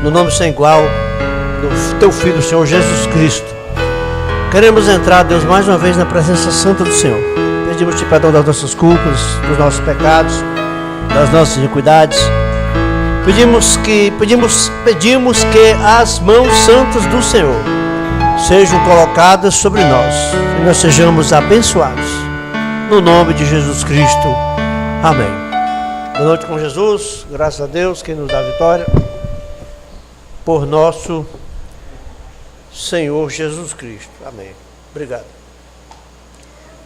no nome sem igual do Teu Filho, Senhor Jesus Cristo. Queremos entrar, Deus, mais uma vez na presença santa do Senhor. Pedimos-te perdão das nossas culpas, dos nossos pecados, das nossas iniquidades. Pedimos que as mãos santas do Senhor sejam colocadas sobre nós e nós sejamos abençoados. No nome de Jesus Cristo. Amém. Boa noite com Jesus. Graças a Deus, quem nos dá a vitória. Por nosso Senhor Jesus Cristo. Amém. Obrigado.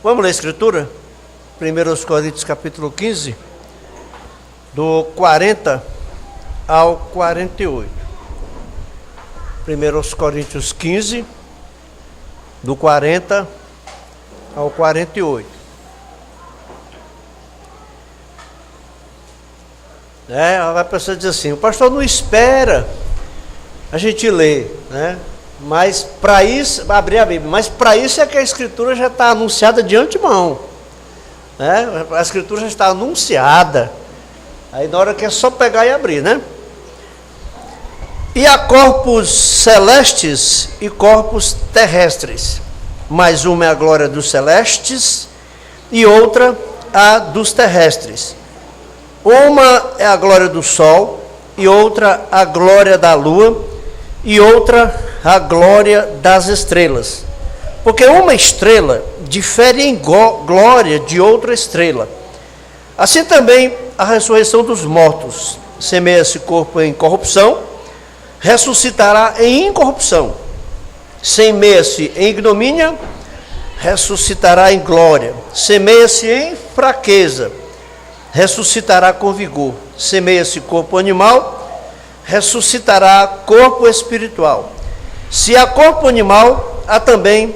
Vamos ler a Escritura? 1 Coríntios capítulo 15, do 40 ao 48. 1 Coríntios 15, do 40 ao 48. A pessoa diz assim: o pastor não espera a gente ler, né? Mas para isso, abrir a Bíblia, mas para isso é que a Escritura já está anunciada de antemão, né? A Escritura já está anunciada, aí na hora que é só pegar e abrir, né? E há corpos celestes e corpos terrestres, mas uma é a glória dos celestes e outra a dos terrestres. Uma é a glória do sol e outra a glória da lua e outra a glória das estrelas. Porque uma estrela difere em glória de outra estrela. Assim também a ressurreição dos mortos. Semeia-se corpo em corrupção, ressuscitará em incorrupção. Semeia-se em ignomínia, ressuscitará em glória. Semeia-se em fraqueza, ressuscitará com vigor. Semeia-se corpo animal, ressuscitará corpo espiritual. Se há corpo animal, há também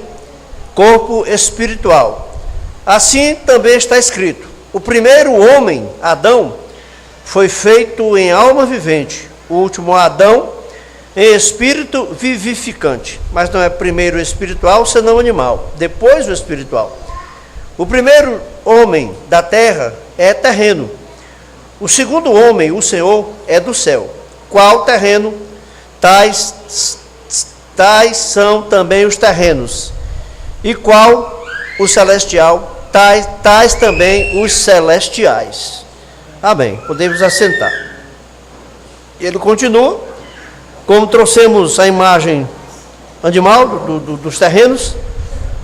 corpo espiritual. Assim também está escrito: o primeiro homem, Adão, foi feito em alma vivente. O último Adão, em espírito vivificante. Mas não é primeiro o espiritual, senão o animal, depois o espiritual. O primeiro homem da terra é terreno. O segundo homem, o Senhor, é do céu. Qual terreno? Tais são também os terrenos. E qual o celestial? Tais também os celestiais. Amém. Podemos assentar. Ele continua. Como trouxemos a imagem animal dos terrenos,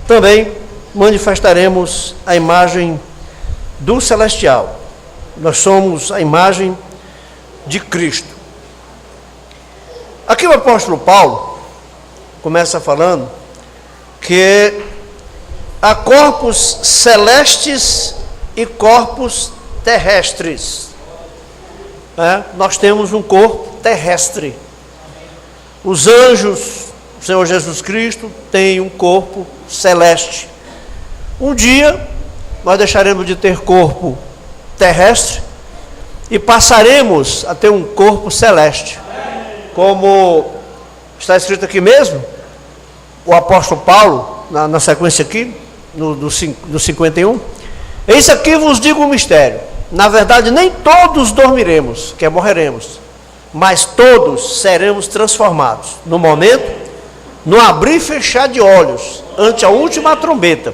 também manifestaremos a imagem do celestial. Nós somos a imagem de Cristo. Aqui o apóstolo Paulo começa falando que há corpos celestes e corpos terrestres. Nós temos um corpo terrestre. Os anjos, o Senhor Jesus Cristo, tem um corpo celeste. Um dia nós deixaremos de ter corpo terrestre e passaremos a ter um corpo celeste. Como está escrito aqui mesmo, o apóstolo Paulo, na sequência aqui, no 51, eis aqui vos digo um mistério. Na verdade, nem todos dormiremos, que morreremos, mas todos seremos transformados. No momento, no abrir e fechar de olhos, ante a última trombeta.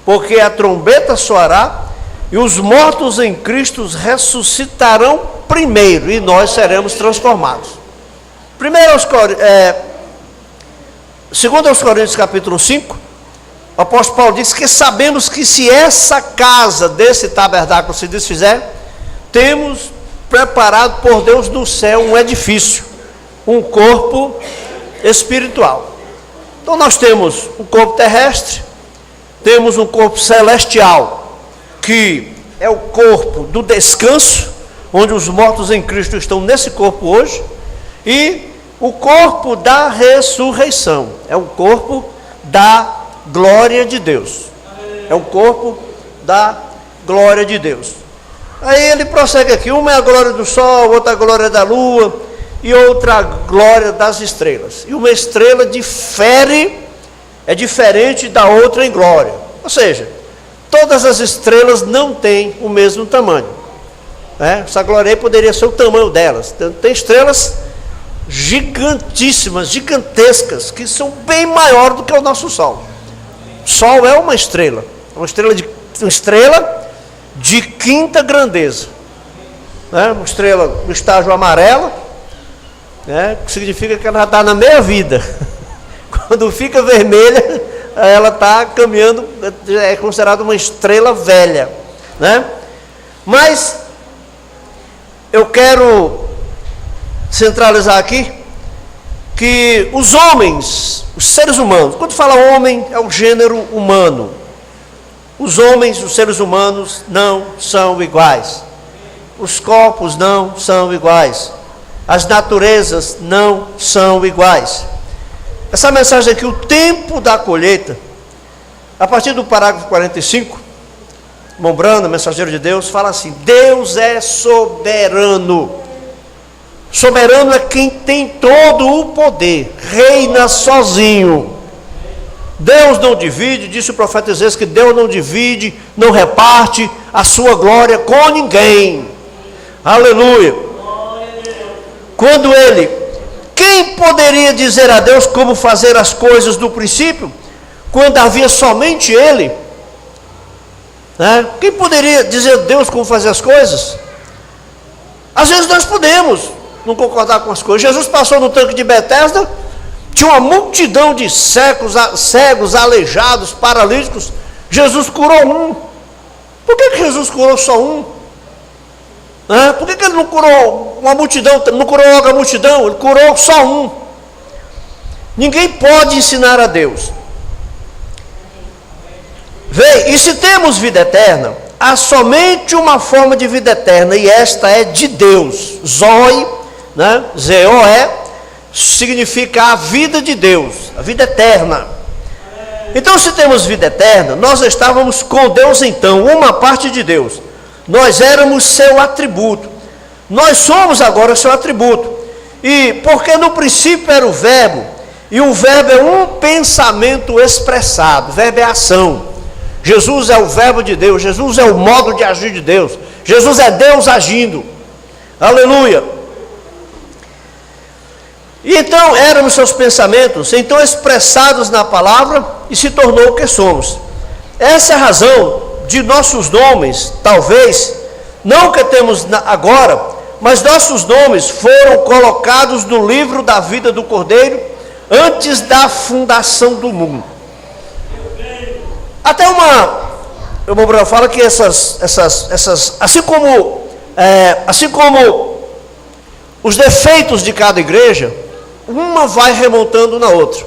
Porque a trombeta soará e os mortos em Cristo ressuscitarão primeiro e nós seremos transformados. 2 aos Coríntios capítulo 5, o apóstolo Paulo diz que sabemos que se essa casa desse tabernáculo se desfizer, temos preparado por Deus no céu um edifício, um corpo espiritual. Então nós temos um corpo terrestre, temos um corpo celestial, que é o corpo do descanso, onde os mortos em Cristo estão nesse corpo hoje, e o corpo da ressurreição, é o corpo da glória de Deus. É o corpo da glória de Deus. Aí ele prossegue aqui: uma é a glória do sol, outra a glória da lua e outra a glória das estrelas. E uma estrela é diferente da outra em glória. Ou seja, todas as estrelas não têm o mesmo tamanho. Essa glória aí poderia ser o tamanho delas. Tem estrelas gigantíssimas, gigantescas, que são bem maiores do que o nosso Sol. O Sol é uma estrela de quinta grandeza, né? Uma estrela do estágio amarelo, né? Que significa que ela está na meia vida. Quando fica vermelha, ela está caminhando, é considerada uma estrela velha, né? Mas eu quero centralizar aqui que os homens, os seres humanos, quando fala homem, é o gênero humano. Os homens, os seres humanos não são iguais. Os corpos não são iguais. As naturezas não são iguais. Essa mensagem aqui, o tempo da colheita, a partir do parágrafo 45, irmão Brando, mensageiro de Deus, fala assim: Deus é soberano. Soberano é quem tem todo o poder, reina sozinho. Deus não divide, disse o profeta Isaías que Deus não divide, não reparte a sua glória com ninguém. Aleluia. Quando quem poderia dizer a Deus como fazer as coisas do princípio, quando havia somente Ele? Né? Quem poderia dizer a Deus como fazer as coisas? Às vezes nós podemos não concordar com as coisas. Jesus passou no tanque de Betesda, tinha uma multidão de cegos, aleijados, paralíticos. Jesus curou um. Por que Jesus curou só um? Por que ele não curou uma multidão, não curou logo a multidão? Ele curou só um. Ninguém pode ensinar a Deus. Vê, e se temos vida eterna, há somente uma forma de vida eterna, e esta é de Deus. Zoe, né? Z-O-E, significa a vida de Deus, a vida eterna. Então, se temos vida eterna, nós estávamos com Deus então, uma parte de Deus. Nós éramos seu atributo. Nós somos agora seu atributo. E porque no princípio era o verbo, e o verbo é um pensamento expressado, o verbo é ação. Jesus é o verbo de Deus, Jesus é o modo de agir de Deus, Jesus é Deus agindo. Aleluia. E então éramos seus pensamentos, então expressados na palavra, e se tornou o que somos. Essa é a razão de nossos nomes, talvez, não que temos agora, mas nossos nomes foram colocados no livro da vida do Cordeiro antes da fundação do mundo. Até o irmão Bruno fala que assim como os defeitos de cada igreja, uma vai remontando na outra.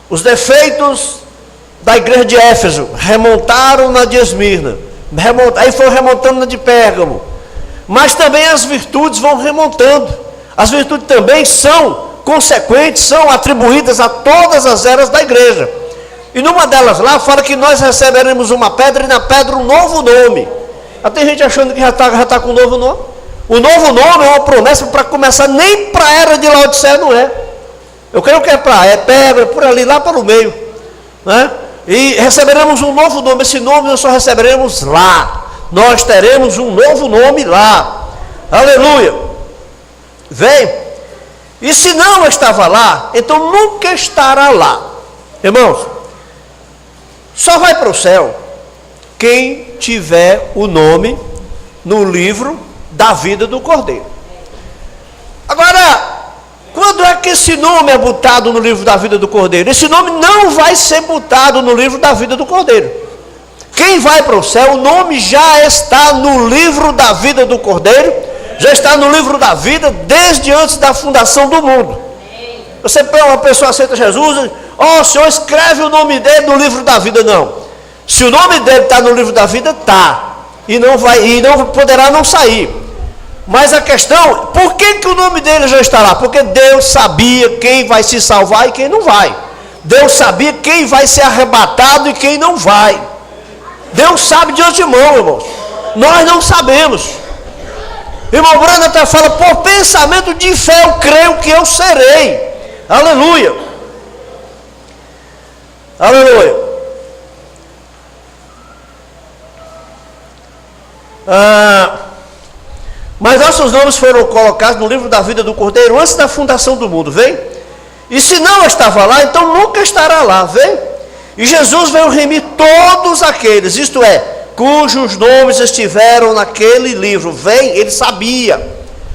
Os defeitos da igreja de Éfeso remontaram na de Esmirna, aí foi remontando na de Pérgamo, mas também as virtudes vão remontando. As virtudes também são consequentes, são atribuídas a todas as eras da igreja. E numa delas lá fala que nós receberemos uma pedra, e na pedra um novo nome. Tem gente achando que já está com um novo nome. O novo nome é uma promessa para começar, nem para a era de Laodiceia não é. Eu creio que é pedra, por ali, lá para o meio, né? E receberemos um novo nome. Esse nome nós só receberemos lá. Nós teremos um novo nome lá. Aleluia. Vem. E se não estava lá, então nunca estará lá. Irmãos, só vai para o céu quem tiver o nome no livro da vida do Cordeiro. Agora, quando é que esse nome é botado no livro da vida do Cordeiro? Esse nome não vai ser botado no livro da vida do Cordeiro. Quem vai para o céu, o nome já está no livro da vida do Cordeiro, já está no livro da vida desde antes da fundação do mundo. Você pega uma pessoa, aceita Jesus, o Senhor escreve o nome dele no livro da vida. Não. Se o nome dele está no livro da vida, está. E não poderá não sair. Mas a questão, por que o nome dele já está lá? Porque Deus sabia quem vai se salvar e quem não vai. Deus sabia quem vai ser arrebatado e quem não vai. Deus sabe de antemão, irmãos. Nós não sabemos. Irmão Brando até fala, por pensamento de fé eu creio que eu serei. Aleluia. Aleluia. Mas nossos nomes foram colocados no livro da vida do Cordeiro antes da fundação do mundo, vem? E se não estava lá, então nunca estará lá, vem? E Jesus veio remir todos aqueles, isto é, cujos nomes estiveram naquele livro, vem? Ele sabia.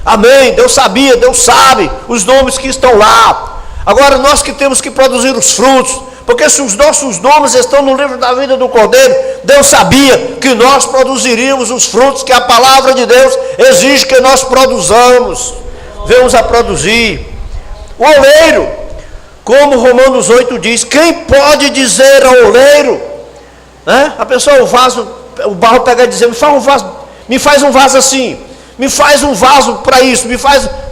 Amém, Deus sabia, Deus sabe os nomes que estão lá. Agora nós que temos que produzir os frutos, porque se os nossos nomes estão no livro da vida do Cordeiro, Deus sabia que nós produziríamos os frutos que a palavra de Deus exige que nós produzamos. Venhamos a produzir. O oleiro, como Romanos 8 diz, quem pode dizer ao oleiro, né? A pessoa, o barro pega e diz, me faz um vaso assim, me faz um vaso para isso,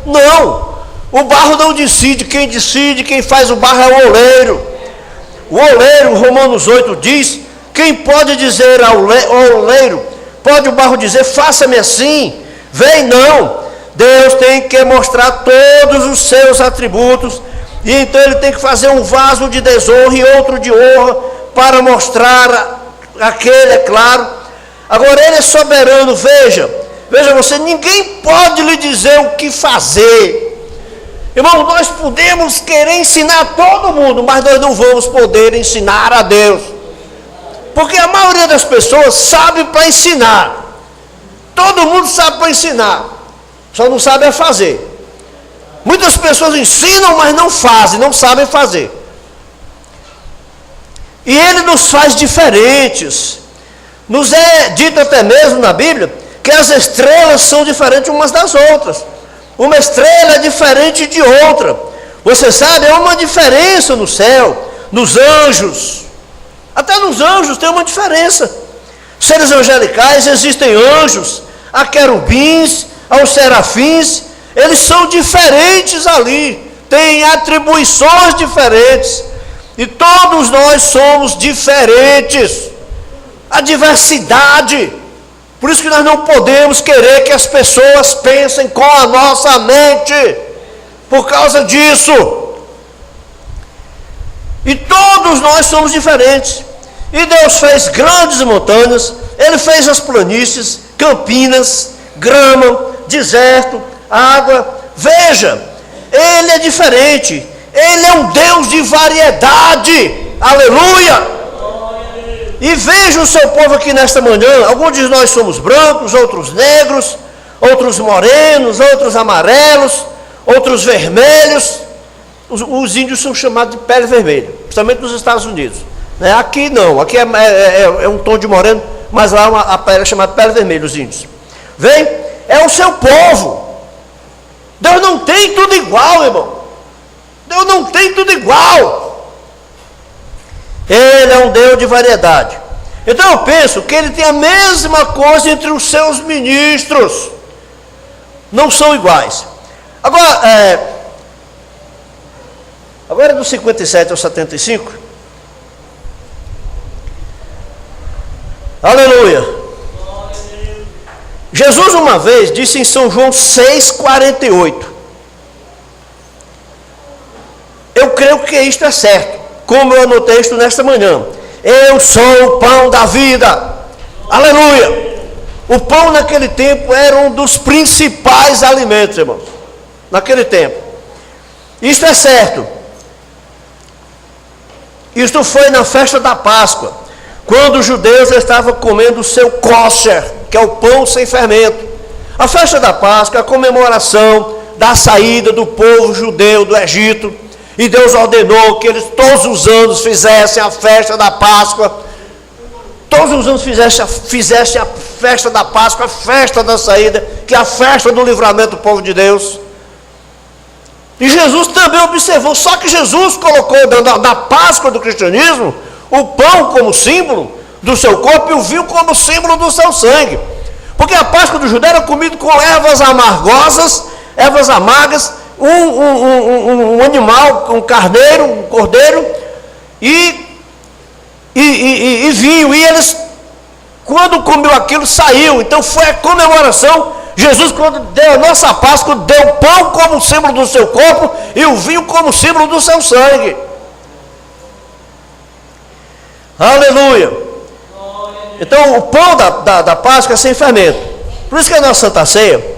não, o barro não decide, quem faz o barro é o oleiro. O oleiro, Romanos 8 diz, quem pode dizer ao oleiro, pode o barro dizer, faça-me assim, vem, não. Deus tem que mostrar todos os seus atributos, e então ele tem que fazer um vaso de desonra e outro de honra, para mostrar aquele, é claro. Agora ele é soberano, veja você, ninguém pode lhe dizer o que fazer. Irmão, nós podemos querer ensinar todo mundo, mas nós não vamos poder ensinar a Deus. Porque a maioria das pessoas sabe para ensinar. Todo mundo sabe para ensinar. Só não sabe a fazer. Muitas pessoas ensinam, mas não fazem, não sabem fazer. E ele nos faz diferentes. Nos é dito até mesmo na Bíblia que as estrelas são diferentes umas das outras. Uma estrela é diferente de outra. Você sabe, há uma diferença no céu, nos anjos. Até nos anjos tem uma diferença. Seres angelicais, existem anjos, há querubins, há os serafins. Eles são diferentes ali, têm atribuições diferentes. E todos nós somos diferentes. A diversidade. Por isso que nós não podemos querer que as pessoas pensem com a nossa mente. Por causa disso. E todos nós somos diferentes. E Deus fez grandes montanhas. Ele fez as planícies, campinas, grama, deserto, água. Veja, Ele é diferente. Ele é um Deus de variedade. Aleluia! E veja o seu povo aqui nesta manhã. Alguns de nós somos brancos, outros negros, outros morenos, outros amarelos, outros vermelhos. Os índios são chamados de pele vermelha, principalmente nos Estados Unidos. Aqui não, aqui é um tom de moreno, mas lá a pele é chamada pele vermelha, os índios. Vem? É o seu povo. Deus não tem tudo igual, irmão. Deus não tem tudo igual. Ele é um Deus de variedade. Então eu penso que ele tem a mesma coisa entre os seus ministros. Não são iguais. Agora do 57 ao 75. Aleluia. Jesus uma vez disse em São João 6,48. Eu creio que isto é certo, como eu anotei isto nesta manhã. Eu sou o pão da vida. Aleluia. O pão naquele tempo era um dos principais alimentos, irmãos. Naquele tempo. Isto é certo. Isto foi na festa da Páscoa, quando os judeus estavam comendo o seu kosher, que é o pão sem fermento. A festa da Páscoa é a comemoração da saída do povo judeu do Egito. E Deus ordenou que eles todos os anos fizessem a festa da Páscoa. Todos os anos fizessem a festa da Páscoa, a festa da saída, que é a festa do livramento do povo de Deus. E Jesus também observou, só que Jesus colocou na Páscoa do cristianismo o pão como símbolo do seu corpo e o vinho como símbolo do seu sangue. Porque a Páscoa do judeu era comida com ervas amargosas, ervas amargas, um animal, um carneiro, um cordeiro e vinho. E eles, quando comeu aquilo, saiu. Então foi a comemoração. Jesus, quando deu a nossa Páscoa, deu o pão como símbolo do seu corpo e o vinho como símbolo do seu sangue. Aleluia. Então o pão da Páscoa é sem fermento. Por isso que a nossa Santa Ceia,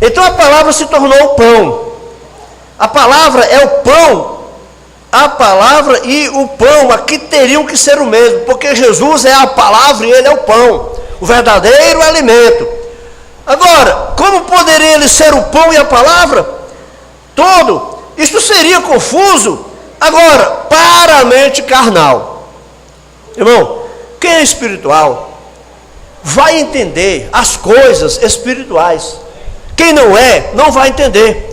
Então a palavra se tornou o pão. A palavra é o pão. A palavra e o pão aqui teriam que ser o mesmo, porque Jesus é a palavra e ele é o pão, o verdadeiro alimento. Agora, como poderia ele ser o pão e a palavra? Todo. Isto seria confuso. Agora, para a mente carnal. Irmão, quem é espiritual vai entender as coisas espirituais. Quem não é, não vai entender.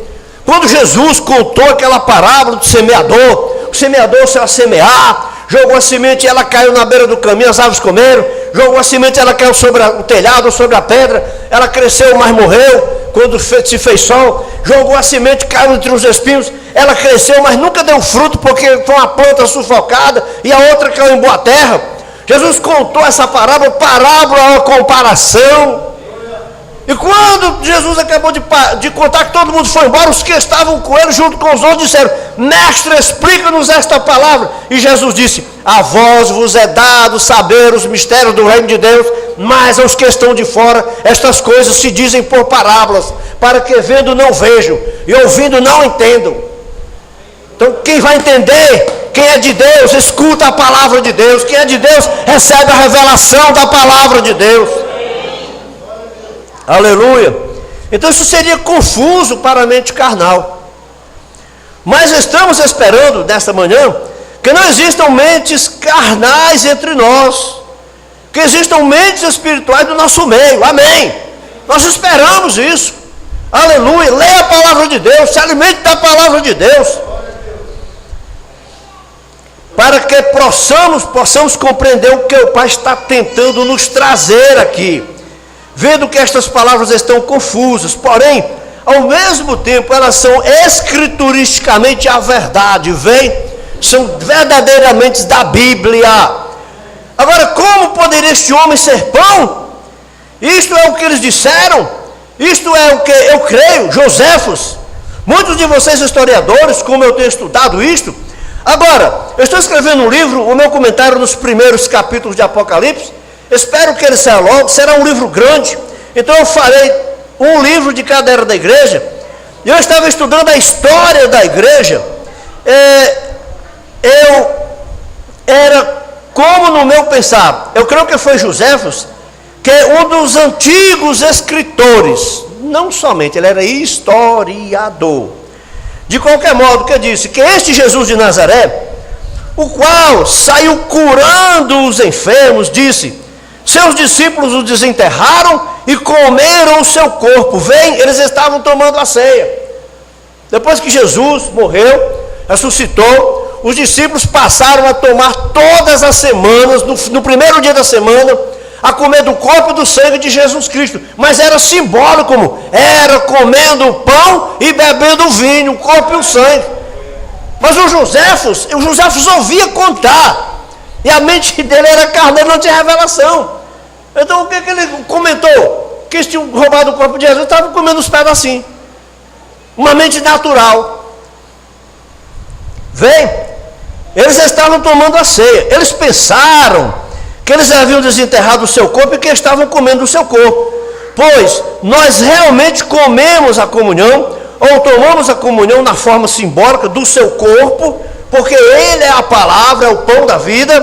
Quando Jesus contou aquela parábola do semeador, o semeador saiu a semear, jogou a semente e ela caiu na beira do caminho, as aves comeram, jogou a semente e ela caiu sobre o telhado, sobre a pedra, ela cresceu, mas morreu, quando se fez sol, jogou a semente, caiu entre os espinhos, ela cresceu, mas nunca deu fruto, porque foi uma planta sufocada, e a outra caiu em boa terra. Jesus contou essa parábola é uma comparação. E quando Jesus acabou de contar que todo mundo foi embora, os que estavam com ele junto com os outros disseram: mestre, explica-nos esta palavra. E Jesus disse: a vós vos é dado saber os mistérios do reino de Deus, mas aos que estão de fora estas coisas se dizem por parábolas, para que vendo não vejam e ouvindo não entendam. Então quem vai entender, quem é de Deus, escuta a palavra de Deus. Quem é de Deus recebe a revelação da palavra de Deus. Aleluia. Então isso seria confuso para a mente carnal. Mas estamos esperando nesta manhã que não existam mentes carnais entre nós, que existam mentes espirituais do nosso meio. Amém. Nós esperamos isso. Aleluia. Leia a palavra de Deus, se alimente da palavra de Deus, para que possamos compreender o que o Pai está tentando nos trazer aqui. Vendo que estas palavras estão confusas, porém, ao mesmo tempo, elas são escrituristicamente a verdade, são verdadeiramente da Bíblia. Agora, como poderia este homem ser pão? Isto é o que eles disseram, isto é o que eu creio, Joséfos. Muitos de vocês historiadores, como eu tenho estudado isto. Agora, eu estou escrevendo um livro, o meu comentário nos primeiros capítulos de Apocalipse. Espero que ele saia logo, será um livro grande. Então eu farei um livro de cada era da igreja. E eu estava estudando a história da igreja. Eu era como no meu pensar, eu creio que foi Joséfos, que é um dos antigos escritores. Não somente, ele era historiador. De qualquer modo, que disse que este Jesus de Nazaré, o qual saiu curando os enfermos, disse: seus discípulos o desenterraram e comeram o seu corpo. Eles estavam tomando a ceia. Depois que Jesus morreu, ressuscitou, os discípulos passaram a tomar todas as semanas, no primeiro dia da semana, a comer do corpo e do sangue de Jesus Cristo. Mas era simbólico, como era comendo o pão e bebendo o vinho, o corpo e o sangue. Mas o Joséfos ouvia contar. E a mente dele era carneiro, não tinha revelação. Então o que ele comentou? Que eles tinham roubado o corpo de Jesus, estavam comendo os pedacinhos. Uma mente natural. Eles estavam tomando a ceia. Eles pensaram que eles haviam desenterrado o seu corpo e que estavam comendo o seu corpo. Pois nós realmente comemos a comunhão, ou tomamos a comunhão na forma simbólica do seu corpo, porque ele é a palavra, é o pão da vida.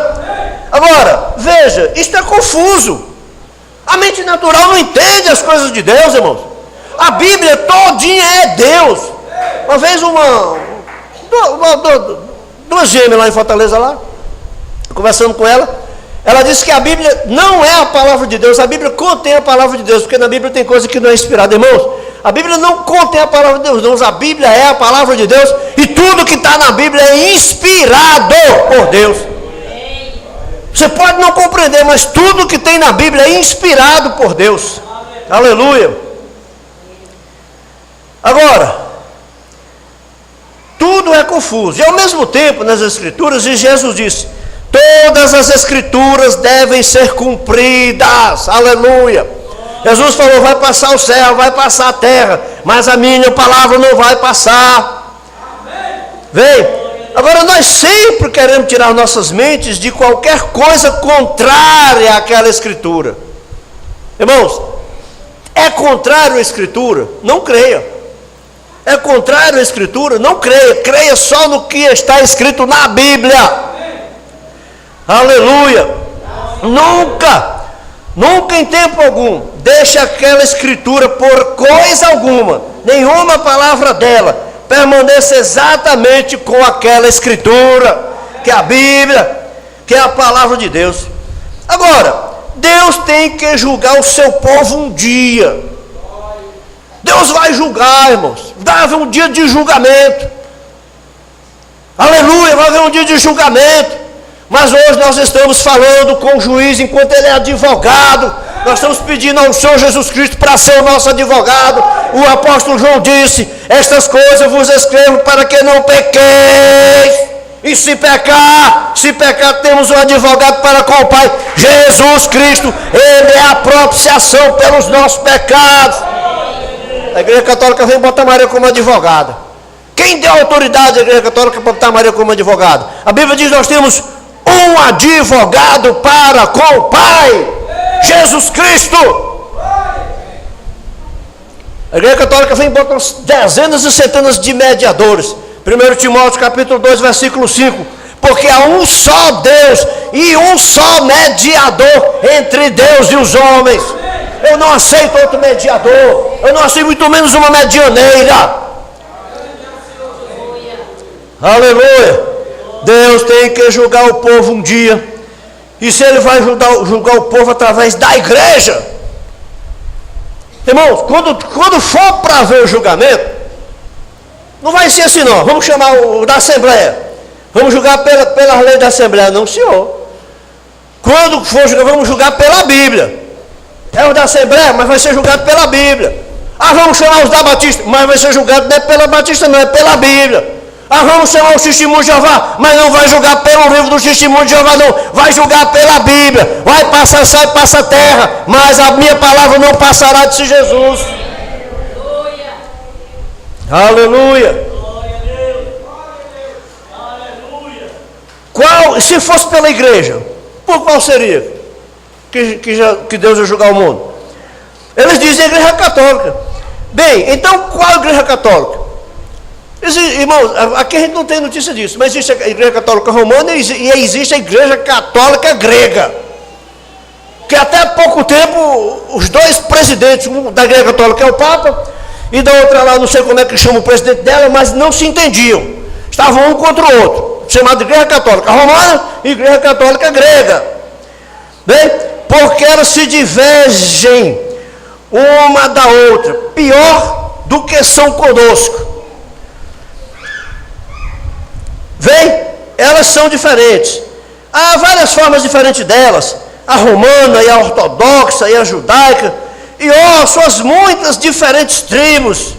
Agora, veja, isto é confuso. A mente natural não entende as coisas de Deus, irmãos. A Bíblia todinha é Deus. Uma vez duas gêmeas lá em Fortaleza, lá, conversando com ela disse que a Bíblia não é a palavra de Deus. A Bíblia contém a palavra de Deus, porque na Bíblia tem coisa que não é inspirada, irmãos. A Bíblia não contém a palavra de Deus, não. A Bíblia é a palavra de Deus, e tudo que está na Bíblia é inspirado por Deus. Você pode não compreender, mas tudo que tem na Bíblia é inspirado por Deus. Aleluia. Agora, tudo é confuso. E ao mesmo tempo, nas Escrituras, e Jesus disse: todas as Escrituras devem ser cumpridas. Aleluia. Jesus falou: vai passar o céu, vai passar a terra, mas a minha palavra não vai passar. Agora, nós sempre queremos tirar nossas mentes de qualquer coisa contrária àquela Escritura. Irmãos, É contrário à Escritura? Não creia. É contrário à Escritura? Não creia. Creia só no que está escrito na Bíblia. Aleluia. Nunca em tempo algum deixe aquela Escritura por coisa alguma, nenhuma palavra dela permaneça exatamente com aquela Escritura, que é a Bíblia, que é a palavra de Deus. Agora, Deus tem que julgar o seu povo um dia. Deus vai julgar, irmãos. Vai haver um dia de julgamento. Aleluia, vai haver um dia de julgamento. Mas hoje nós estamos falando com o juiz enquanto ele é advogado. Nós estamos pedindo ao Senhor Jesus Cristo para ser o nosso advogado. O apóstolo João disse: estas coisas vos escrevo para que não pequeis. E se pecar, temos um advogado para com o Pai, Jesus Cristo. Ele é a propiciação pelos nossos pecados. A Igreja Católica vem botar Maria como advogada. Quem deu autoridade à Igreja Católica para botar Maria como advogada? A Bíblia diz: nós temos um advogado para com o Pai, Jesus Cristo. A Igreja Católica vem botar dezenas e centenas de mediadores. 1 Timóteo capítulo 2, versículo 5. Porque há um só Deus e um só mediador entre Deus e os homens. Eu não aceito outro mediador. Eu não aceito muito menos uma medianeira. Aleluia. Deus tem que julgar o povo um dia. E se ele vai julgar o povo através da igreja, irmãos, quando for para ver o julgamento, não vai ser assim não. Vamos chamar o da Assembleia. Vamos julgar pela lei da Assembleia. Não, senhor. Quando for julgar, vamos julgar pela Bíblia. É o da Assembleia, mas vai ser julgado pela Bíblia. Ah, vamos chamar os da Batista, mas vai ser julgado não é pela Batista, não, é pela Bíblia. Ah, vamos chamar o Testemunho de Jeová, mas não vai julgar pelo livro do Testemunho de Jeová, não. Vai julgar pela Bíblia. Vai passar céu e passa terra, mas a minha palavra não passará, disse Jesus. Aleluia. Qual, se fosse pela igreja, por qual seria que Deus ia julgar o mundo? Eles dizem a Igreja Católica. Bem, então qual a Igreja Católica? Irmãos, aqui a gente não tem notícia disso, mas existe a Igreja Católica Romana e existe a Igreja Católica Grega. Que até há pouco tempo, os dois presidentes, um da Igreja Católica é o Papa, e da outra lá, não sei como é que chama o presidente dela, mas não se entendiam. Estavam um contra o outro, chamado Igreja Católica Romana e Igreja Católica Grega. Bem, porque elas se divergem uma da outra, pior do que são conosco. Vem, elas são diferentes. Há várias formas diferentes delas. A romana e a ortodoxa e a judaica. E suas muitas diferentes tribos.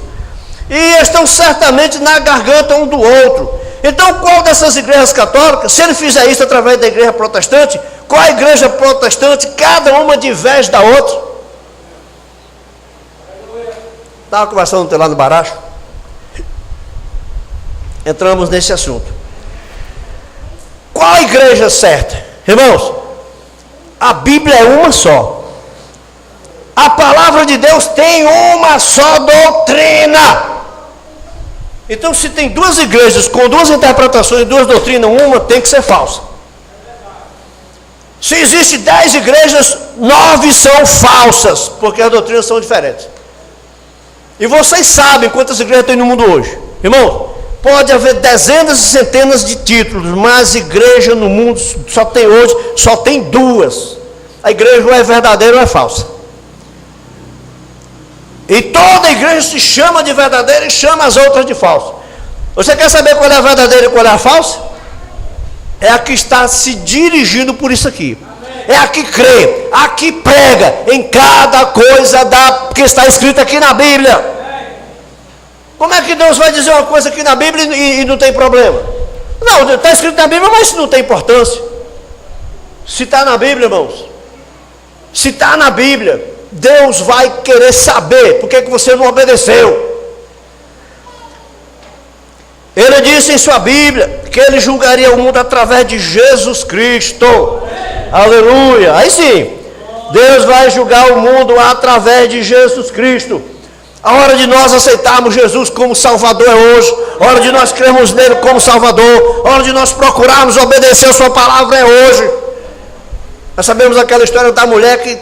E estão certamente na garganta um do outro. Então, qual dessas igrejas católicas, se ele fizer isso através da igreja protestante, qual a igreja protestante, cada uma diverge da outra? Estava conversando lá no Baracho. Entramos nesse assunto. Qual a igreja certa? Irmãos, a Bíblia é uma só. A palavra de Deus tem uma só doutrina. Então, se tem duas igrejas com duas interpretações e duas doutrinas, uma tem que ser falsa. Se existe 10 igrejas, 9 são falsas, porque as doutrinas são diferentes. E vocês sabem quantas igrejas tem no mundo hoje. Irmãos, pode haver dezenas e centenas de títulos, mas igreja no mundo só tem duas. A igreja ou é verdadeira ou é falsa. E toda igreja se chama de verdadeira e chama as outras de falsa. Você quer saber qual é a verdadeira e qual é a falsa? É a que está se dirigindo por isso aqui. É a que crê, a que prega em cada coisa que está escrita aqui na Bíblia. Como é que Deus vai dizer uma coisa aqui na Bíblia e não tem problema? Não, está escrito na Bíblia, mas não tem importância. Se está na Bíblia, irmãos, se está na Bíblia, Deus vai querer saber por que você não obedeceu. Ele disse em sua Bíblia que ele julgaria o mundo através de Jesus Cristo. Aleluia. Aí sim, Deus vai julgar o mundo através de Jesus Cristo. A hora de nós aceitarmos Jesus como Salvador é hoje. A hora de nós crermos nele como Salvador. A hora de nós procurarmos obedecer a sua palavra é hoje. Nós sabemos aquela história da mulher que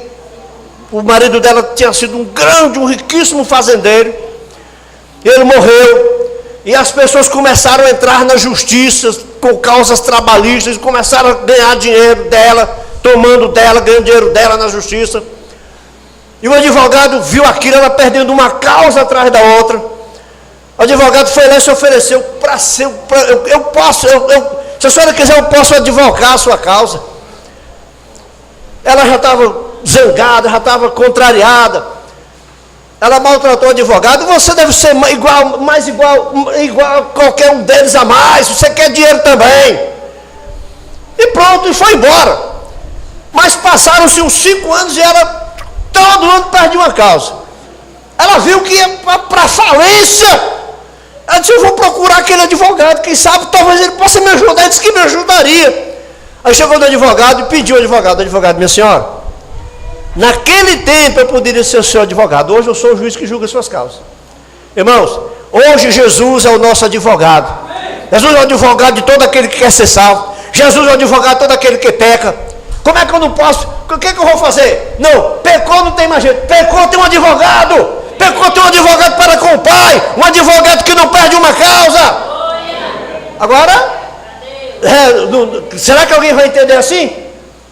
o marido dela tinha sido um riquíssimo fazendeiro. Ele morreu. E as pessoas começaram a entrar na justiça com causas trabalhistas. Começaram a ganhar dinheiro dela, tomando dela, ganhando dinheiro dela na justiça. E o advogado viu aquilo, ela perdendo uma causa atrás da outra. O advogado foi lá e se ofereceu para ser. Se a senhora quiser, eu posso advogar a sua causa. Ela já estava zangada, já estava contrariada. Ela maltratou o advogado. Você deve ser igual a qualquer um deles a mais. Você quer dinheiro também. E pronto, e foi embora. Mas passaram-se uns 5 anos e ela todo ano perdia uma causa. Ela viu que ia para falência. Ela disse: eu vou procurar aquele advogado, quem sabe talvez ele possa me ajudar. Ele disse que me ajudaria. Aí chegou no advogado e pediu ao advogado: advogado, minha senhora, naquele tempo eu poderia ser o seu advogado, hoje eu sou o juiz que julga as suas causas. Irmãos, hoje Jesus é o nosso advogado. Jesus é o advogado de todo aquele que quer ser salvo. Jesus é o advogado de todo aquele que peca. Como é que eu não posso? O que eu vou fazer? Não, pecou, não tem mais jeito. Pecou, tem um advogado. Pecou, tem um advogado para com o Pai. Um advogado que não perde uma causa. Agora, será que alguém vai entender assim?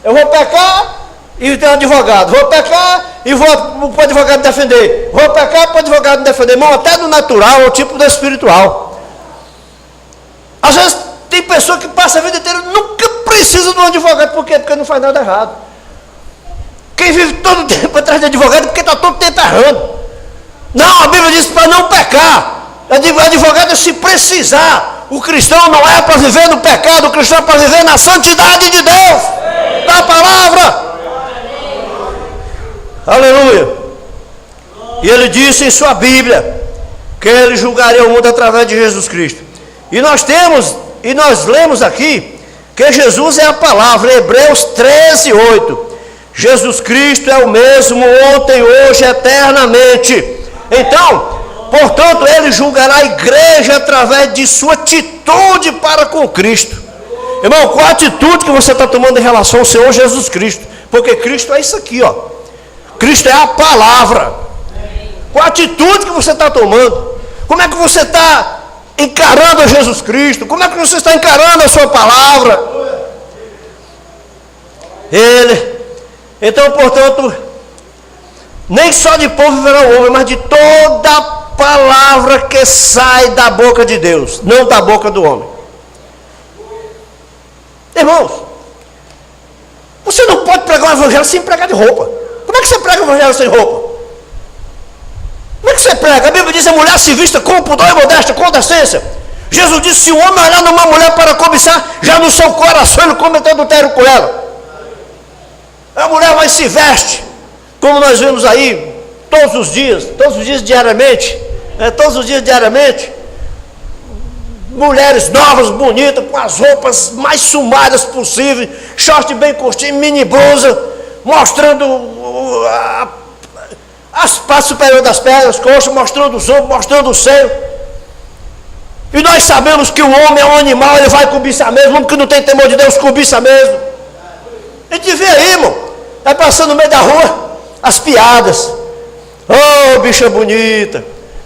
Eu vou pecar e tem um advogado. Vou pecar e vou para o advogado defender. Vou pecar para o advogado defender. Irmão, até do natural, o tipo do espiritual. Às vezes tem pessoa que passa a vida inteira, nunca precisa de um advogado. Por quê? Porque não faz nada errado. Quem vive todo o tempo atrás de advogado é porque está todo o tempo errando. Não, a Bíblia diz para não pecar. Advogado é se precisar. O cristão não é para viver no pecado, o cristão é para viver na santidade de Deus, da palavra. Aleluia. E ele disse em sua Bíblia que ele julgaria o mundo através de Jesus Cristo. E nós lemos aqui que Jesus é a palavra, Hebreus 13:8. Jesus Cristo é o mesmo ontem, hoje, eternamente. Então, portanto, ele julgará a igreja através de sua atitude para com Cristo. Irmão, qual a atitude que você está tomando em relação ao Senhor Jesus Cristo? Porque Cristo é isso aqui, ó. Cristo é a palavra. Qual a atitude que você está tomando? Como é que você está encarando a Jesus Cristo? Como é que você está encarando a sua palavra? Então, portanto, nem só de pão viverá o homem, mas de toda palavra que sai da boca de Deus, não da boca do homem. Irmãos, você não pode pregar o evangelho sem pregar de roupa. Como é que você prega o evangelho sem roupa? Como é que você prega? A Bíblia diz: a mulher se vista com pudor e modéstia, com decência. Jesus disse: se o homem olhar numa mulher para cobiçar, já no seu coração ele comete adultério com ela. A mulher vai se veste, como nós vemos aí, todos os dias diariamente, mulheres novas, bonitas, com as roupas mais sumárias possíveis, short bem curtinho, mini blusa, mostrando as partes superiores das pernas, coxas, mostrando os ombros, mostrando o seio. E nós sabemos que o homem é um animal, ele vai cobiçar mesmo. O homem que não tem temor de Deus cobiça mesmo. A gente vê aí, irmão, vai passando no meio da rua, as piadas. Oh, bicha bonita.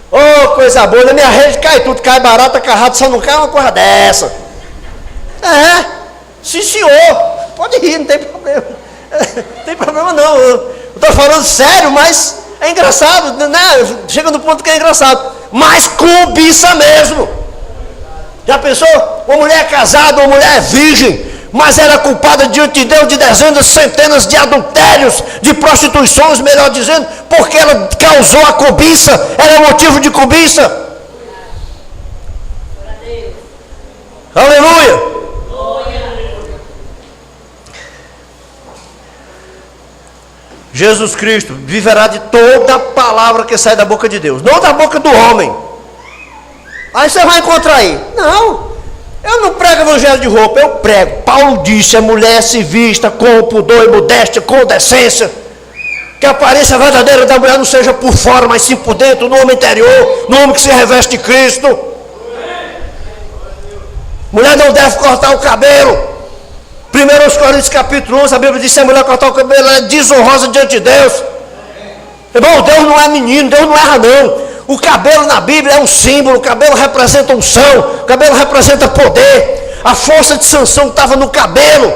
Oh, coisa boa. Na minha rede cai tudo, cai barata, cai rato, só não cai uma coisa dessa. Sim senhor, pode rir, não tem problema. Não tem problema não. Eu estou falando sério, mas é engraçado, né? Chega no ponto que é engraçado. Mas cobiça mesmo. Já pensou? Uma mulher casada, uma mulher virgem, mas era culpada diante de Deus de dezenas, centenas de adultérios, de prostituições, melhor dizendo, porque ela causou a cobiça, era motivo de cobiça. Aleluia. Jesus Cristo viverá de toda a palavra que sai da boca de Deus, não da boca do homem. Aí você vai encontrar aí: não, eu não prego evangelho de roupa, eu prego. Paulo disse: a mulher se vista com pudor e modéstia, com decência. Que a aparência verdadeira da mulher não seja por fora, mas sim por dentro, no homem interior, no homem que se reveste de Cristo. Mulher não deve cortar o cabelo. 1 Coríntios capítulo 11, a Bíblia diz que se a mulher cortar o cabelo, ela é desonrosa diante de Deus. Irmão, Deus não é menino, Deus não erra não. O cabelo na Bíblia é um símbolo, o cabelo representa unção, o cabelo representa poder. A força de Sansão estava no cabelo.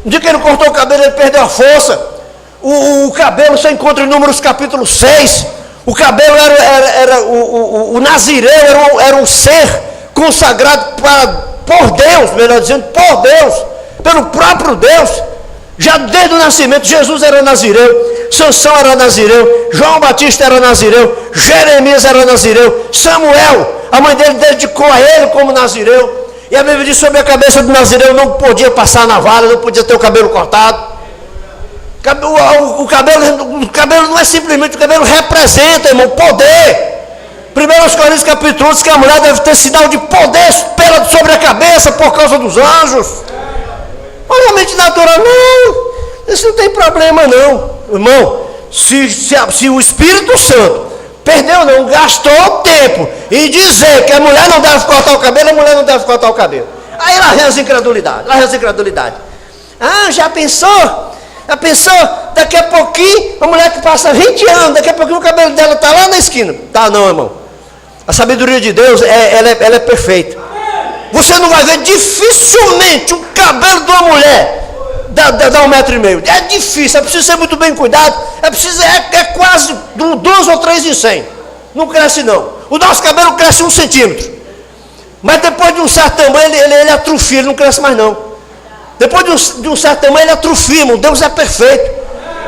No dia que ele cortou o cabelo, ele perdeu a força. O cabelo você encontra em Números capítulo 6. O cabelo o nazireu era um ser consagrado por Deus, melhor dizendo, por Deus, pelo próprio Deus. Já desde o nascimento, Jesus era nazireu, Sansão era nazireu, João Batista era nazireu, Jeremias era nazireu, Samuel, a mãe dele dedicou a ele como nazireu. E a Bíblia diz sobre a cabeça do nazireu não podia passar navalha, não podia ter o cabelo cortado. O cabelo não é simplesmente, o cabelo representa, irmão, poder. 1 Coríntios capítulo 11, que a mulher deve ter sinal de poder sobre a cabeça por causa dos anjos. Obviamente natural, não, isso não tem problema não, irmão. Se o Espírito Santo perdeu não, gastou tempo em dizer que a mulher não deve cortar o cabelo, a mulher não deve cortar o cabelo. Aí ela reza incredulidade. Ah, já pensou, daqui a pouquinho, uma mulher que passa 20 anos, daqui a pouquinho o cabelo dela está lá na esquina. Tá não, irmão. A sabedoria de Deus, ela é perfeita. Você não vai ver dificilmente o cabelo de uma mulher dar 1,5 metro. É difícil, é preciso ser muito bem cuidado. É quase 2 ou 3 em 100. Não cresce não. O nosso cabelo cresce 1 centímetro. Mas depois de um certo tamanho, ele atrofia, ele não cresce mais não. Depois de um certo tamanho, ele atrofia, irmão. Deus é perfeito.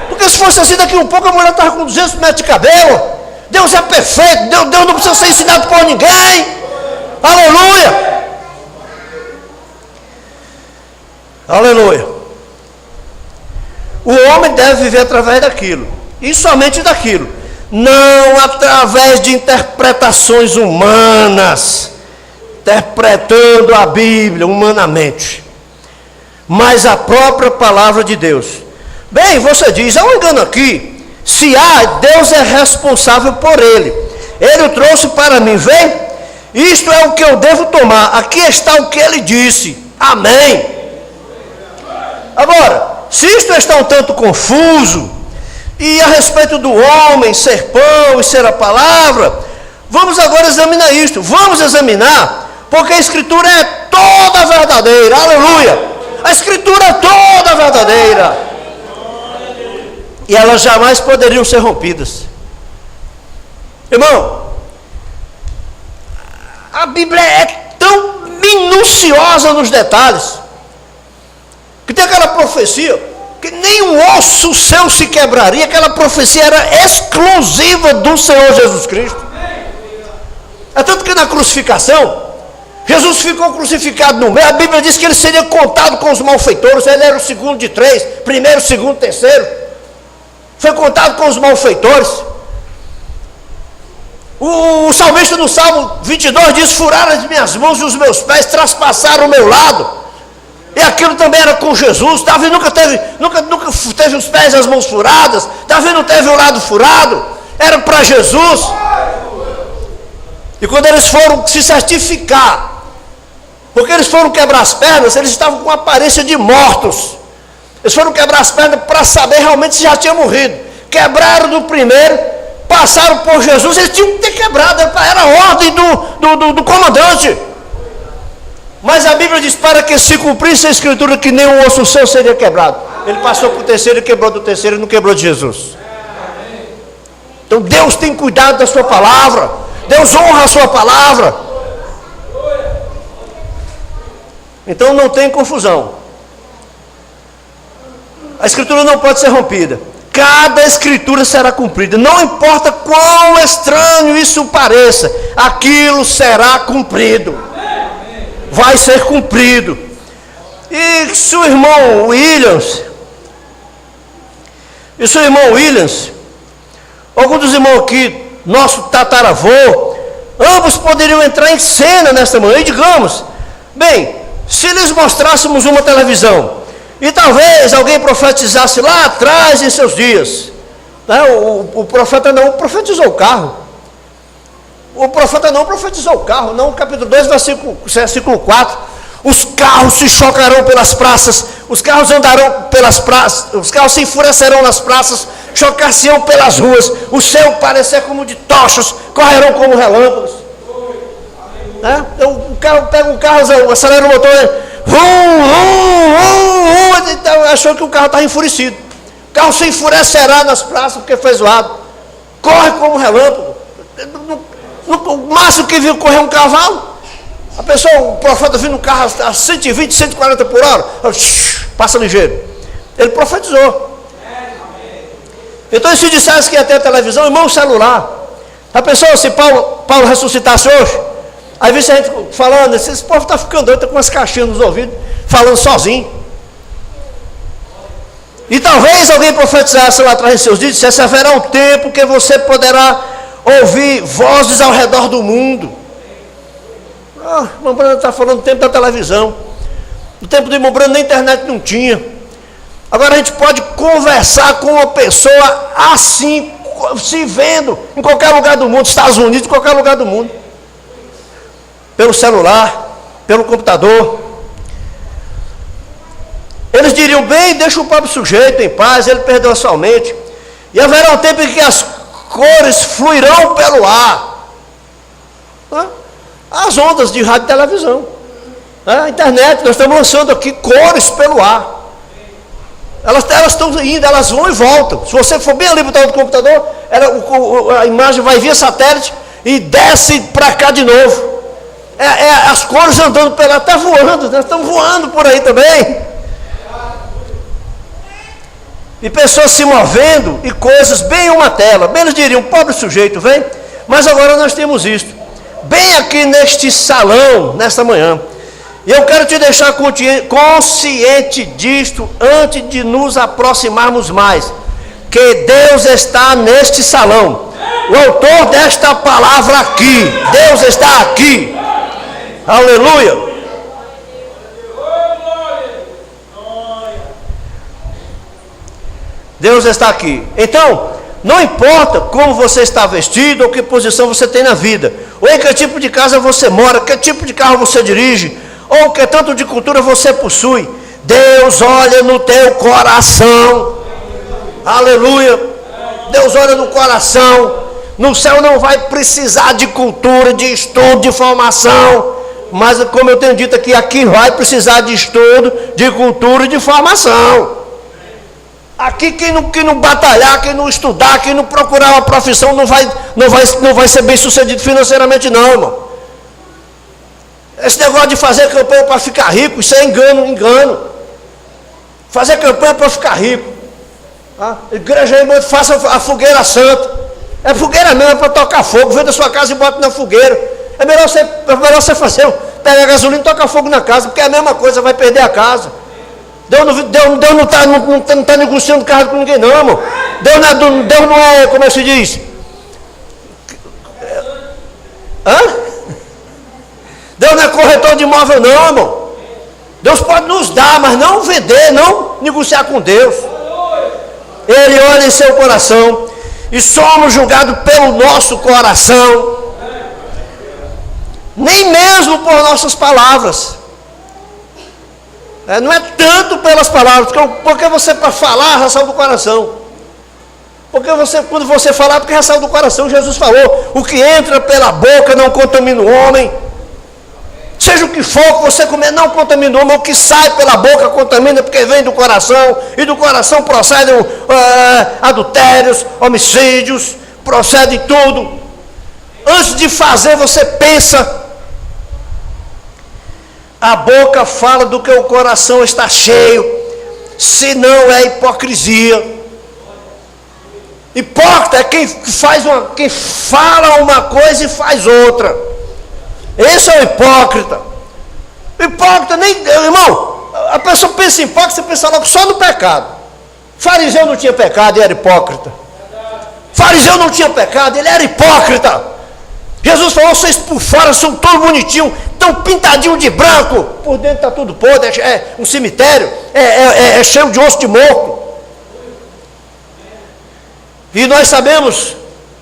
Porque se fosse assim, daqui a um pouco a mulher estava com 200 metros de cabelo. Deus é perfeito. Deus não precisa ser ensinado por ninguém. Aleluia. Aleluia. O homem deve viver através daquilo, e somente daquilo, não através de interpretações humanas, interpretando a Bíblia humanamente, mas a própria palavra de Deus. Bem, você diz, há um engano aqui. Se há, Deus é responsável por ele. Ele o trouxe para mim, vem, isto é o que eu devo tomar, aqui está o que ele disse, amém. Agora, se isto está um tanto confuso, e a respeito do homem ser pão e ser a palavra, vamos agora examinar isto. Vamos examinar, porque a Escritura é toda verdadeira, aleluia. A Escritura é toda verdadeira, e elas jamais poderiam ser rompidas. Irmão, a Bíblia é tão minuciosa nos detalhes, que tem aquela profecia que nem um osso seu se quebraria. Aquela profecia era exclusiva do Senhor Jesus Cristo. É tanto que na crucificação, Jesus ficou crucificado no meio. A Bíblia diz que ele seria contado com os malfeitores. Ele era o segundo de 3, primeiro, segundo, terceiro. Foi contado com os malfeitores. O salmista no Salmo 22 diz: furaram as minhas mãos e os meus pés, traspassaram o meu lado. E aquilo também era com Jesus. Davi nunca teve os pés e as mãos furadas. Davi não teve o lado furado. Era para Jesus. E quando eles foram se certificar, porque eles foram quebrar as pernas, eles estavam com aparência de mortos. Eles foram quebrar as pernas para saber realmente se já tinha morrido. Quebraram do primeiro, passaram por Jesus. Eles tinham que ter quebrado. Era a ordem do comandante. Mas a Bíblia diz: para que se cumprisse a Escritura, que nenhum osso seu seria quebrado. Ele passou para o terceiro e quebrou do terceiro, e não quebrou de Jesus. Então Deus tem cuidado da sua palavra. Deus honra a sua palavra. Então não tem confusão. A Escritura não pode ser rompida. Cada Escritura será cumprida. Não importa quão estranho isso pareça, aquilo será cumprido. Vai ser cumprido. E seu irmão Williams, algum dos irmãos aqui, nosso tataravô, ambos poderiam entrar em cena nesta manhã. E digamos, bem, se lhes mostrássemos uma televisão E talvez alguém profetizasse lá atrás em seus dias. O profeta não profetizou o carro. O profeta não profetizou o carro. Não, capítulo 2, versículo 4. Os carros se chocarão pelas praças, os carros andarão pelas praças, os carros se enfurecerão nas praças, chocar-se-ão pelas ruas, o céu parecer como de tochas, correrão como relâmpagos. Então, o carro pega o carro, acelera o motor, então, achou que o carro estava enfurecido. O carro se enfurecerá nas praças porque foi zoado, corre como relâmpago. O máximo que viu correr um cavalo. A pessoa, o profeta vindo no carro a 120, 140 por hora, passa ligeiro. Ele profetizou. Então, se dissesse que ia ter televisão, irmão, o celular. A pessoa, se Paulo ressuscitasse hoje, aí vê a gente falando, esse povo está ficando doido, está com umas caixinhas nos ouvidos, falando sozinho. E talvez alguém profetizasse lá atrás em seus dias, dissesse, haverá um tempo que você poderá ouvir vozes ao redor do mundo. Irmão Brando está falando do tempo da televisão. No tempo do irmão Brando, nem internet não tinha. Agora a gente pode conversar com uma pessoa assim, se vendo, em qualquer lugar do mundo, Estados Unidos, em qualquer lugar do mundo. Pelo celular, pelo computador. Eles diriam, bem, deixa o pobre sujeito em paz, ele perdeu a sua mente. E haverá um tempo em que as cores fluirão pelo ar. As ondas de rádio e televisão, a internet, nós estamos lançando aqui cores pelo ar. Elas estão indo, elas vão e voltam. Se você for bem ali para o computador, a imagem vai via satélite e desce para cá de novo. As cores andando pela, até voando, nós estamos voando por aí também. E pessoas se movendo e coisas bem em uma tela. Bem eles diriam, pobre sujeito, vem. Mas agora nós temos isto. Bem aqui neste salão, nesta manhã. E eu quero te deixar consciente disto, antes de nos aproximarmos mais. Que Deus está neste salão. O autor desta palavra aqui. Deus está aqui. Aleluia. Deus está aqui. Então, não importa como você está vestido ou que posição você tem na vida, ou em que tipo de casa você mora, que tipo de carro você dirige, ou que tanto de cultura você possui, Deus olha no teu coração. Aleluia. Deus olha no coração. No céu não vai precisar de cultura, de estudo, de formação, mas como eu tenho dito aqui vai precisar de estudo, de cultura e de formação. Aqui quem não batalhar, quem não estudar, quem não procurar uma profissão não vai ser bem sucedido financeiramente não, irmão. Esse negócio de fazer campanha para ficar rico, isso é engano. Fazer campanha para ficar rico. Igreja aí, faça a fogueira santa. É fogueira mesmo, é para tocar fogo. Vem da sua casa e bota na fogueira. É melhor você fazer, pegar gasolina e tocar fogo na casa, porque é a mesma coisa, vai perder a casa. Deus não está negociando carro com ninguém não, irmão. Deus não é, como é que se diz? Deus não é corretor de imóvel não, irmão. Deus pode nos dar, mas não vender, não negociar com Deus. Ele olha em seu coração. E somos julgados pelo nosso coração. Nem mesmo por nossas palavras. Não é tanto pelas palavras, porque você para falar ressalva do coração. Porque quando você falar, porque ressalva do coração. Jesus falou, o que entra pela boca não contamina o homem. Seja o que for que você comer, não contamina o homem. O que sai pela boca contamina, porque vem do coração. E do coração procedem adultérios, homicídios, procede tudo. Antes de fazer, você pensa. A boca fala do que o coração está cheio, se não é hipocrisia. Hipócrita é quem fala uma coisa e faz outra. Esse é o hipócrita. Hipócrita nem, irmão, a pessoa pensa em hipócrita, você pensa logo só no pecado. Fariseu não tinha pecado e era hipócrita. Fariseu não tinha pecado, ele era hipócrita. Jesus falou, vocês por fora são tão bonitinhos, tão pintadinho de branco, por dentro está tudo podre, é um cemitério, é cheio de osso de morto. E nós sabemos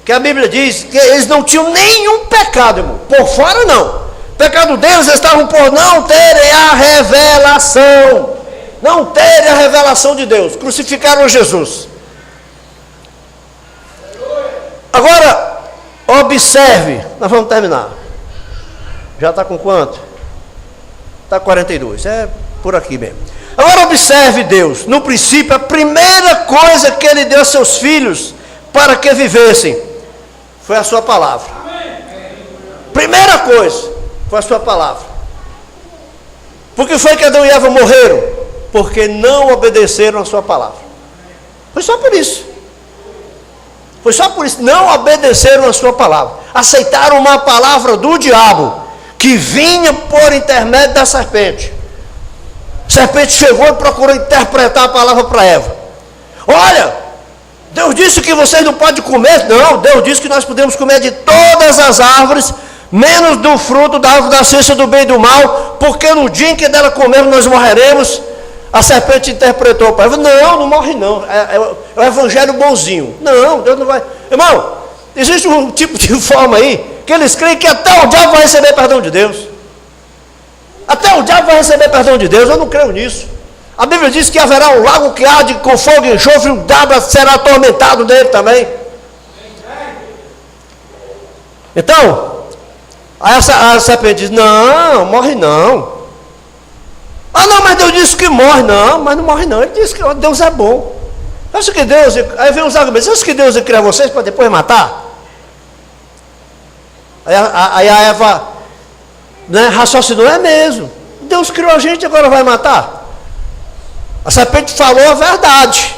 que a Bíblia diz que eles não tinham nenhum pecado, irmão. Por fora não. O pecado deles, eles estavam por não terem a revelação. Não terem a revelação de Deus. Crucificaram Jesus. Agora, observe. Nós vamos terminar. Já está com quanto? Está 42. É por aqui mesmo. Agora observe Deus. No princípio, a primeira coisa que Ele deu a seus filhos para que vivessem foi a sua palavra. Primeira coisa foi a sua palavra. Por que foi que Adão e Eva morreram? Porque não obedeceram a sua palavra. Foi só por isso. Foi só por isso. Não obedeceram a sua palavra. Aceitaram uma palavra do diabo que vinha por intermédio da serpente. A serpente chegou e procurou interpretar a palavra para Eva. Olha, Deus disse que vocês não podem comer. Não, Deus disse que nós podemos comer de todas as árvores, menos do fruto da árvore da ciência do bem e do mal, porque no dia em que dela comermos nós morreremos. A serpente interpretou para Eva: não morre não, é o evangelho bonzinho. Não, Deus não vai. Irmão, existe um tipo de forma aí, que eles creem que até o diabo vai receber perdão de Deus. Até o diabo vai receber perdão de Deus. Eu não creio nisso. A Bíblia diz que haverá um lago que arde com fogo e enxofre, e o diabo será atormentado dele também. Então, a serpente diz: não, morre não. Ah, não, mas Deus disse que morre. Não, mas não morre não. Ele disse que Deus é bom. Acha que Deus... Aí vem os argumentos: acha que Deus ia criar vocês para depois matar? Aí a Eva, né, raciocinou: é mesmo. Deus criou a gente e agora vai matar? A serpente falou a verdade,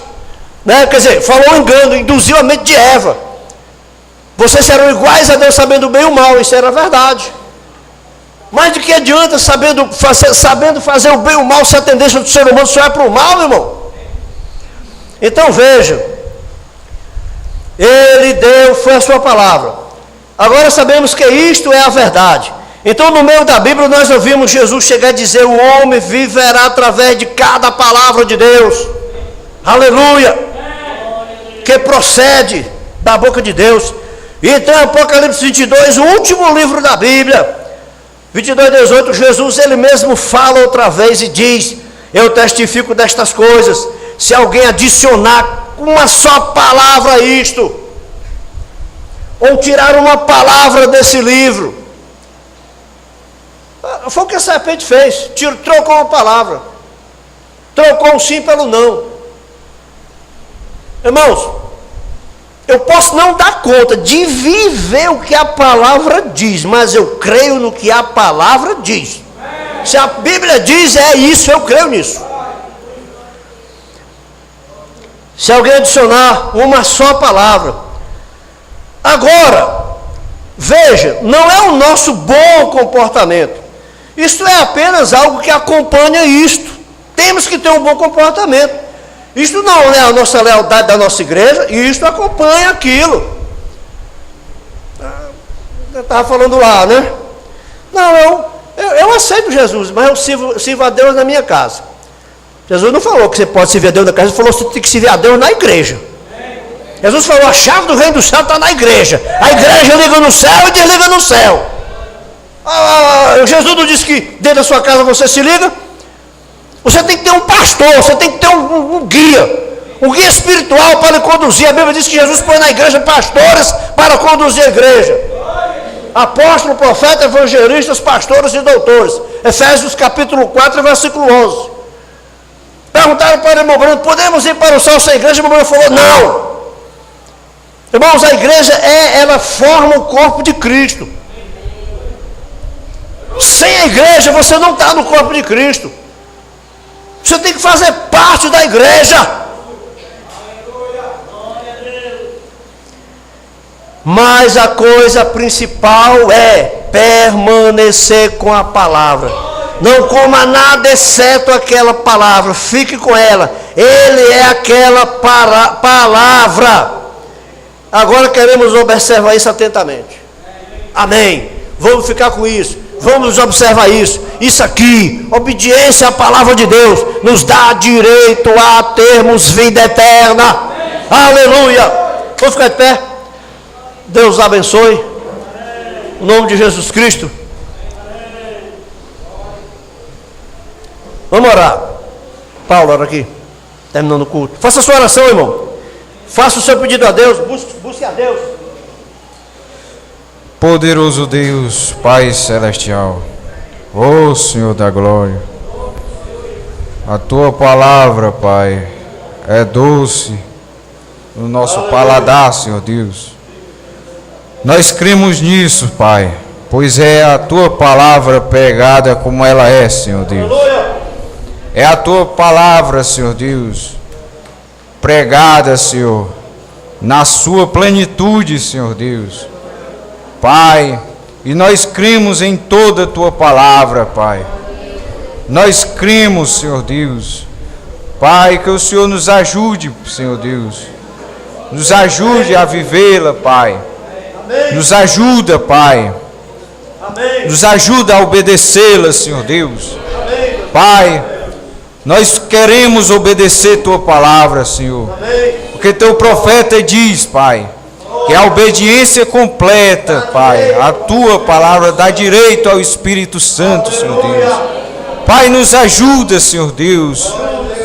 né? Quer dizer, falou o engano, induziu a mente de Eva. Vocês serão iguais a Deus sabendo o bem e o mal. Isso era verdade. Mas de que adianta sabendo fazer o bem e o mal, se a tendência do ser humano só é para o mal, meu irmão? Então veja, Ele deu, foi a sua palavra. Agora sabemos que isto é a verdade. Então no meio da Bíblia nós ouvimos Jesus chegar e dizer: o homem viverá através de cada palavra de Deus. Aleluia! Que procede da boca de Deus. Então Apocalipse 22, o último livro da Bíblia, 22:18, Jesus ele mesmo fala outra vez e diz: eu testifico destas coisas, se alguém adicionar uma só palavra a isto, ou tirar uma palavra desse livro. Foi o que a serpente fez, trocou uma palavra, trocou um sim pelo não. Irmãos, eu posso não dar conta de viver o que a palavra diz, mas eu creio no que a palavra diz. Se a Bíblia diz é isso, eu creio nisso. Se alguém adicionar uma só palavra. Agora, veja, não é o nosso bom comportamento. Isto é apenas algo que acompanha isto. Temos que ter um bom comportamento. Isto não é a nossa lealdade da nossa igreja, e isto acompanha aquilo. Eu estava falando lá, né? Não, eu aceito Jesus, mas eu sirvo a Deus na minha casa. Jesus não falou que você pode servir a Deus na casa, ele falou que você tem que servir a Deus na igreja. Jesus falou: a chave do reino do céu está na igreja. A igreja liga no céu e desliga no céu. Jesus não disse que dentro da sua casa você se liga? Você tem que ter um pastor, você tem que ter um guia espiritual para lhe conduzir. A Bíblia diz que Jesus põe na igreja pastores para conduzir a igreja. Apóstolo, profeta, evangelistas, pastores e doutores. Efésios capítulo 4, versículo 11. Perguntaram para o irmão Bruno: podemos ir para o céu sem igreja? O irmão Bruno falou: não. Irmãos, a igreja ela forma o corpo de Cristo. Sem a igreja você não está no corpo de Cristo. Você tem que fazer parte da igreja. Mas a coisa principal é permanecer com a palavra. Não coma nada exceto aquela palavra. Fique com ela. Ele é aquela palavra. Agora queremos observar isso atentamente. Amém. Vamos ficar com isso. Vamos observar isso. Isso aqui, obediência à palavra de Deus, nos dá direito a termos vida eterna. Aleluia! Vamos ficar de pé? Deus abençoe. Em nome de Jesus Cristo. Vamos orar. Paulo, ora aqui. Terminando o culto. Faça a sua oração, irmão. Faça o seu pedido a Deus. Busque a Deus. Poderoso Deus, Pai Celestial, ó Senhor da glória, a Tua palavra, Pai, é doce no nosso paladar, Senhor Deus. Nós cremos nisso, Pai, pois é a Tua palavra pregada como ela é, Senhor Deus. É a Tua palavra, Senhor Deus, pregada, Senhor, na sua plenitude, Senhor Deus. Pai, e nós cremos em toda a Tua palavra, Pai. Nós cremos, Senhor Deus. Pai, que o Senhor nos ajude, Senhor Deus. Nos ajude a vivê-la, Pai. Nos ajuda, Pai. Nos ajuda a obedecê-la, Senhor Deus. Pai, nós queremos obedecer Tua palavra, Senhor. Porque Teu profeta diz, Pai, que a obediência completa, Pai, a Tua palavra dá direito ao Espírito Santo, Senhor Deus. Pai, nos ajuda, Senhor Deus.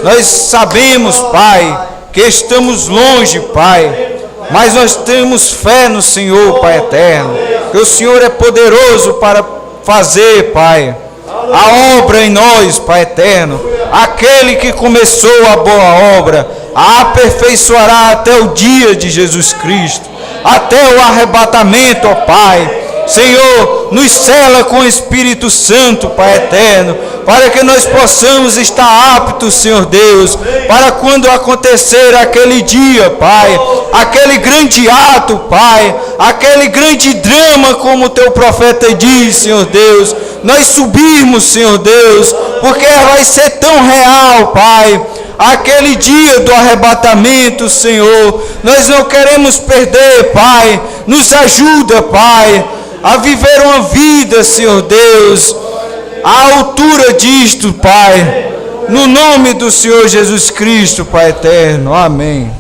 Nós sabemos, Pai, que estamos longe, Pai, mas nós temos fé no Senhor, Pai eterno, que o Senhor é poderoso para fazer, Pai, a obra em nós, Pai eterno. Aquele que começou a boa obra, a aperfeiçoará até o dia de Jesus Cristo, até o arrebatamento, ó Pai. Senhor, nos sela com o Espírito Santo, Pai eterno, para que nós possamos estar aptos, Senhor Deus, para quando acontecer aquele dia, Pai, aquele grande ato, Pai, aquele grande drama, como o Teu profeta diz, Senhor Deus, nós subirmos, Senhor Deus, porque vai ser tão real, Pai, aquele dia do arrebatamento, Senhor. Nós não queremos perder, Pai. Nos ajuda, Pai, a viver uma vida, Senhor Deus, à altura disto, Pai, no nome do Senhor Jesus Cristo, Pai eterno. Amém.